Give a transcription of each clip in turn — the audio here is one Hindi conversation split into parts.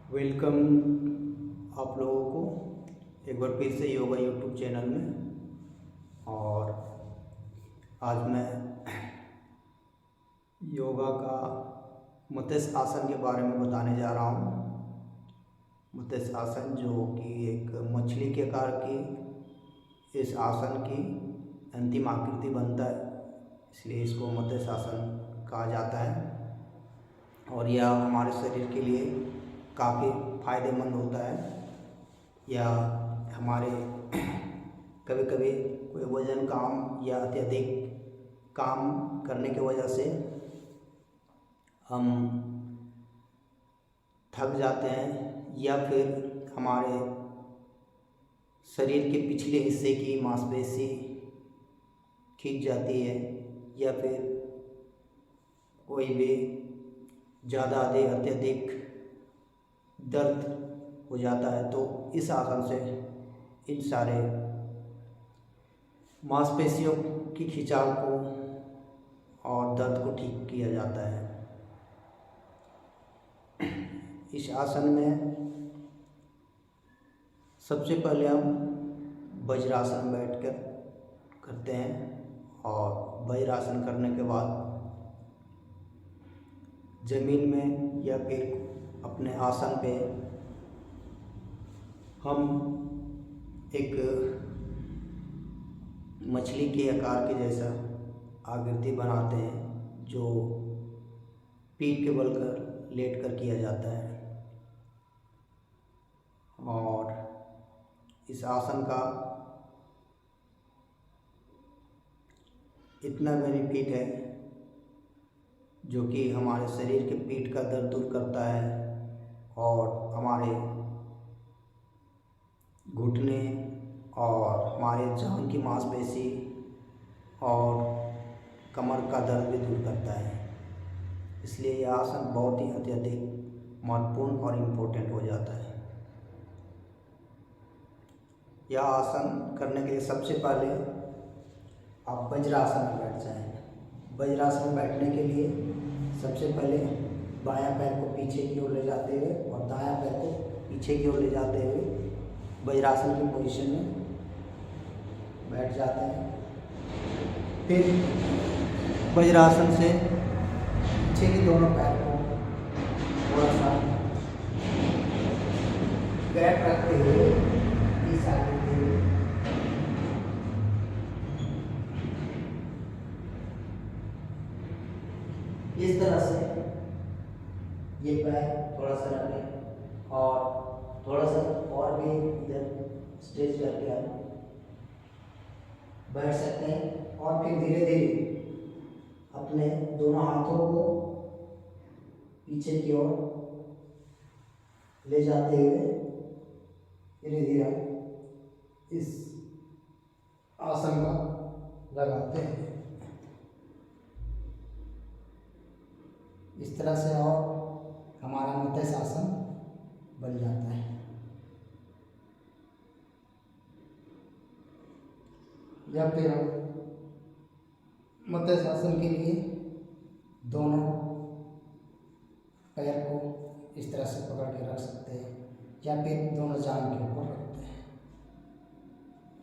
वेलकम आप लोगों को एक बार फिर से योगा यूट्यूब चैनल में। और आज मैं योगा का मत्स्य आसन के बारे में बताने जा रहा हूँ। मत्स्य आसन जो कि एक मछली के आकार की इस आसन की अंतिम आकृति बनता है, इसलिए इसको मत्स्य आसन कहा जाता है। और यह हमारे शरीर के लिए काफ़ी फायदेमंद होता है। या हमारे कभी कभी कोई वजन काम या अत्यधिक काम करने की वजह से हम थक जाते हैं, या फिर हमारे शरीर के पिछले हिस्से की मांसपेशी खींच जाती है, या फिर कोई भी ज़्यादा अत्यधिक दर्द हो जाता है, तो इस आसन से इन सारे मांसपेशियों की खिंचाव को और दर्द को ठीक किया जाता है। इस आसन में सबसे पहले हम वज्रासन बैठकर करते हैं, और वज्रासन करने के बाद जमीन में या फिर अपने आसन पे हम एक मछली के आकार के जैसा आकृति बनाते हैं, जो पीठ के बल कर लेट कर किया जाता है। और इस आसन का इतना बेनिफिट है जो कि हमारे शरीर के पीठ का दर्द दूर करता है, और हमारे घुटने और हमारे जांघ की मांसपेशी और कमर का दर्द भी दूर करता है। इसलिए यह आसन बहुत ही अत्यधिक महत्वपूर्ण और इम्पोर्टेंट हो जाता है। यह आसन करने के लिए सबसे पहले आप वज्रासन में बैठ जाएं। वज्रासन में बैठने के लिए सबसे पहले बायां पैर को पीछे की ओर ले जाते हुए और दायां पैर को पीछे की ओर ले जाते हुए वज्रासन की पोजीशन में बैठ जाते हैं। फिर वज्रासन से पीछे के दोनों पैर को थोड़ा सा गैप रखते हुए इस आकृति में इस तरह से ये पैर थोड़ा सा रखें और थोड़ा सा और भी इधर स्ट्रेच करके आप बैठ सकते हैं। और फिर धीरे धीरे अपने दोनों हाथों को पीछे की ओर ले जाते हुए धीरे धीरे इस आसन का लगाते हैं। इस तरह से और हमारा मत्स्य आसन बन जाता है। या फिर हम मत्स्य आसन के लिए दोनों पैर को इस तरह से पकड़ के रख सकते हैं, या फिर दोनों जांघ के ऊपर रखते हैं,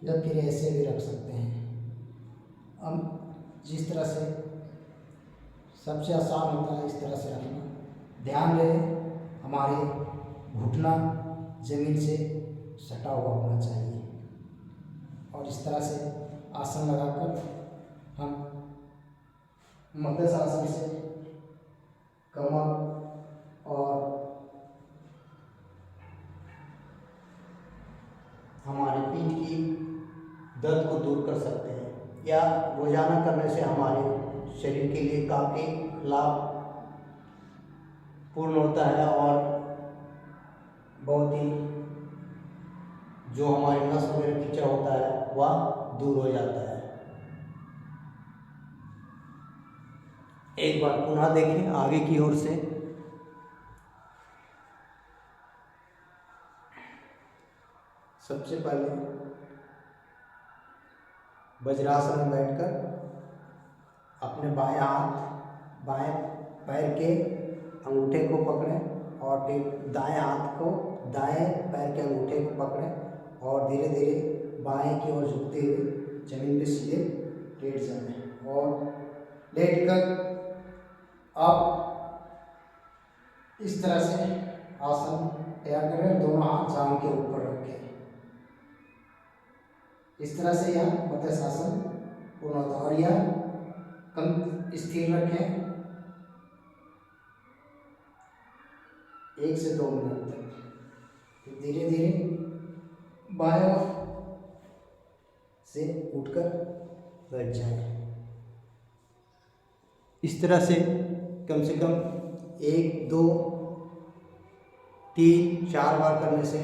या फिर ऐसे भी रख सकते हैं। हम जिस तरह से सबसे आसान होता है इस तरह से रखना। ध्यान रहे हमारे घुटना जमीन से सटा हुआ होना चाहिए, और इस तरह से आसन लगाकर हम मत्स्य आसन से कमर और हमारे पीठ की दर्द को दूर कर सकते हैं। या रोजाना करने से हमारे शरीर के लिए काफ़ी लाभ पूर्ण होता है, और बहुत ही जो हमारे नस वगैरह खींचा होता है वह दूर हो जाता है। एक बार पुनः देखें आगे की ओर से। सबसे पहले वज्रासन में बैठकर अपने बाएं हाथ बाएं पैर के अंगूठे को पकड़ें और फिर दाएं हाथ को दाएं पैर के अंगूठे को पकड़ें और धीरे धीरे बाएं की ओर झुकते हुए जमीन पे सीधे लेट जाएं और लेट कर आप इस तरह से आसन तैयार करें। दोनों हाथ जांघ के ऊपर रखें। इस तरह से यह मत्स्य आसन पूर्ण होता है और यह कम स्थिर रखें 1 से 2 मिनट तक। फिर धीरे धीरे बाएं से उठकर बैठ जाएं। इस तरह से कम 1, 2, 3, 4 बार करने से,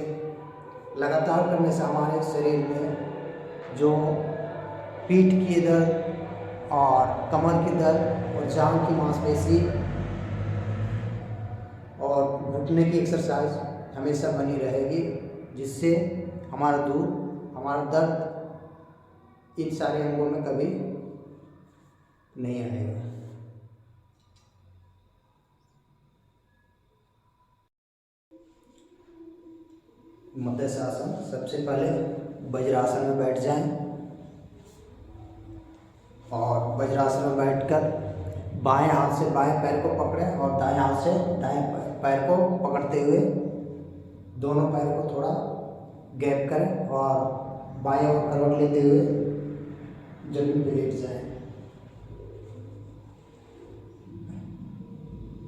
लगातार करने से हमारे शरीर में जो पीठ की दर्द और कमर की दर्द और जांघ की मांसपेशी और घुटने की एक्सरसाइज हमेशा बनी रहेगी, जिससे हमारा दर्द इन सारे अंगों में कभी नहीं आएगा। मत्स्य आसन, सबसे पहले वज्रासन में बैठ जाएं और वज्रासन में बैठकर बाएं हाथ से बाएं पैर को पकड़ें और दाएं हाथ से दाएं पैर को पकड़ते हुए दोनों पैर को थोड़ा गैप करें और बाएं ओर करवट लेते हुए जमीन पे लेट जाएं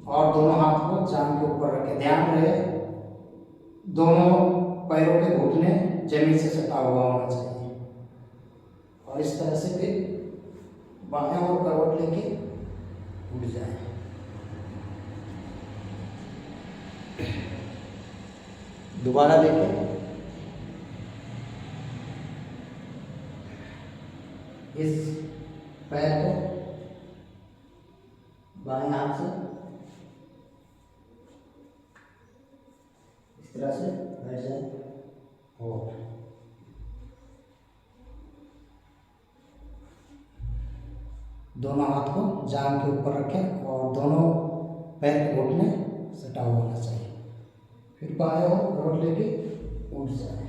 और दोनों हाथ को जांघ के ऊपर रखें। ध्यान रहे दोनों पैरों के घुटने जमीन से सटा हुआ होना चाहिए और इस तरह से फिर बाएं ओर करवट लेके उठ जाए। दोबारा देखें, इस पैर को बाएं हाथ से इस तरह से बैठ जाए और दोनों हाथ को जांघ के ऊपर रखें और दोनों पैर के घुटने सटा हुआ होना चाहिए। फिर बाएं ओर करवट लेके उठ जाए।